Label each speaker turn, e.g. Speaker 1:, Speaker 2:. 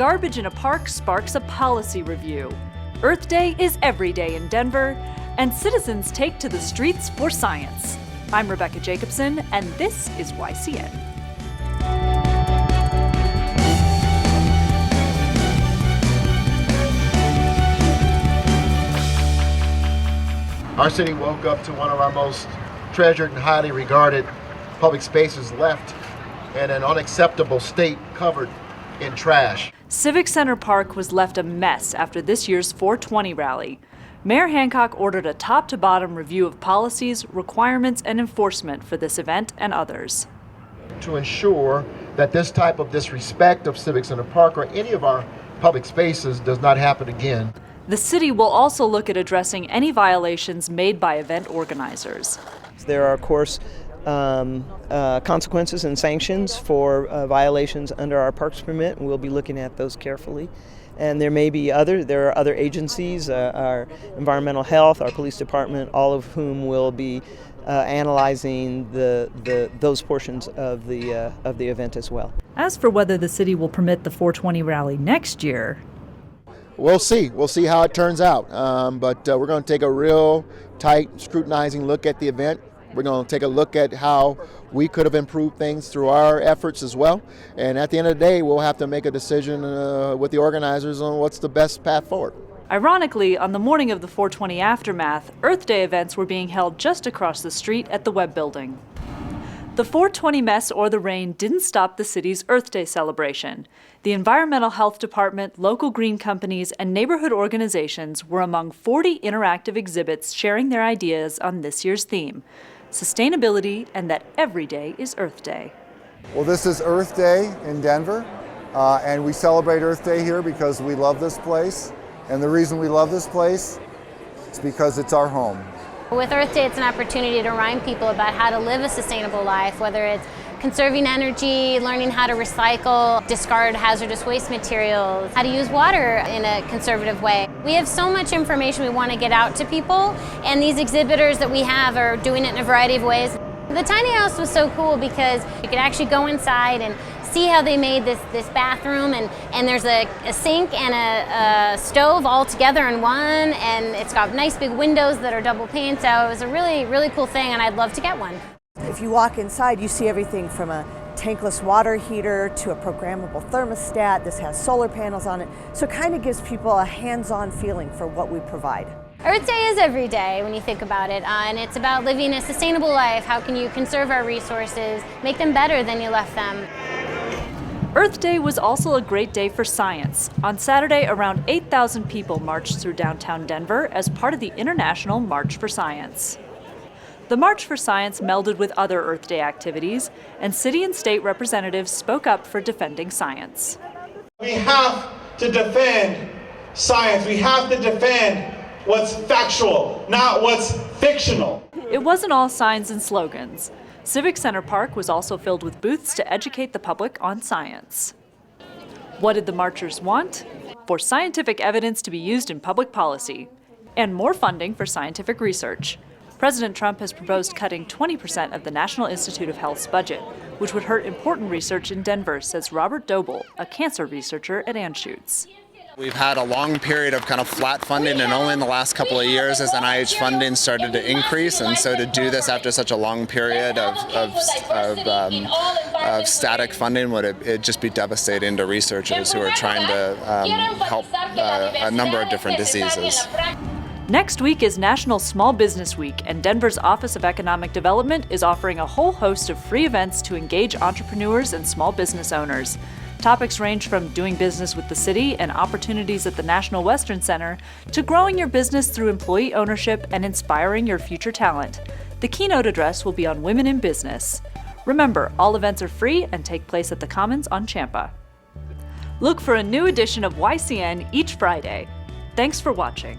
Speaker 1: Garbage in a park sparks a policy review. Earth Day is every day in Denver, and citizens take to the streets for science. I'm Rebecca Jacobson, and this is YCN.
Speaker 2: Our city woke up to one of our most treasured and highly regarded public spaces left in an unacceptable state, covered in trash.
Speaker 1: Civic Center Park was left a mess after this year's 420 rally. Mayor Hancock ordered a top-to-bottom review of policies, requirements, and enforcement for this event and others.
Speaker 2: To ensure that this type of disrespect of Civic Center Park or any of our public spaces does not happen again.
Speaker 1: The city will also look at addressing any violations made by event organizers.
Speaker 3: There are, of course, consequences and sanctions for violations under our parks permit, and we'll be looking at those carefully. And there are other agencies, our environmental health, our police department, all of whom will be analyzing those portions of the event as well.
Speaker 1: As for whether the city will permit the 420 rally next year,
Speaker 2: We'll see how it turns out. But we're going to take a real tight, scrutinizing look at the event. We're going to take a look at how we could have improved things through our efforts as well. And at the end of the day, we'll have to make a decision with the organizers on what's the best path forward.
Speaker 1: Ironically, on the morning of the 420 aftermath, Earth Day events were being held just across the street at the Webb Building. The 420 mess or the rain didn't stop the city's Earth Day celebration. The Environmental Health Department, local green companies, and neighborhood organizations were among 40 interactive exhibits sharing their ideas on this year's theme: sustainability and that every day is Earth Day.
Speaker 4: Well, this is Earth Day in Denver, and we celebrate Earth Day here because we love this place. And the reason we love this place is because it's our home.
Speaker 5: With Earth Day, it's an opportunity to remind people about how to live a sustainable life, whether it's conserving energy, learning how to recycle, discard hazardous waste materials, how to use water in a conservative way. We have so much information we want to get out to people, and these exhibitors that we have are doing it in a variety of ways. The tiny house was so cool because you could actually go inside and see how they made this bathroom, and there's a sink and a stove all together in one, and it's got nice big windows that are double pane, so it was a really, really cool thing, and I'd love to get one.
Speaker 6: If you walk inside, you see everything from a tankless water heater to a programmable thermostat. This has solar panels on it, so it kind of gives people a hands-on feeling for what we provide.
Speaker 5: Earth Day is every day when you think about it, and it's about living a sustainable life. How can you conserve our resources, make them better than you left them?
Speaker 1: Earth Day was also a great day for science. On Saturday, around 8,000 people marched through downtown Denver as part of the International March for Science. The March for Science melded with other Earth Day activities, and city and state representatives spoke up for defending science.
Speaker 7: We have to defend science. We have to defend what's factual, not what's fictional.
Speaker 1: It wasn't all signs and slogans. Civic Center Park was also filled with booths to educate the public on science. What did the marchers want? For scientific evidence to be used in public policy, and more funding for scientific research. President Trump has proposed cutting 20% of the National Institute of Health's budget, which would hurt important research in Denver, says Robert Doble, a cancer researcher at Anschutz.
Speaker 8: We've had a long period of kind of flat funding, and only in the last couple of years has NIH funding started to increase. And so to do this after such a long period of static funding would it just be devastating to researchers who are trying to help a number of different diseases.
Speaker 1: Next week is National Small Business Week, and Denver's Office of Economic Development is offering a whole host of free events to engage entrepreneurs and small business owners. Topics range from doing business with the city and opportunities at the National Western Center to growing your business through employee ownership and inspiring your future talent. The keynote address will be on women in business. Remember, all events are free and take place at the Commons on Champa. Look for a new edition of YCN each Friday. Thanks for watching.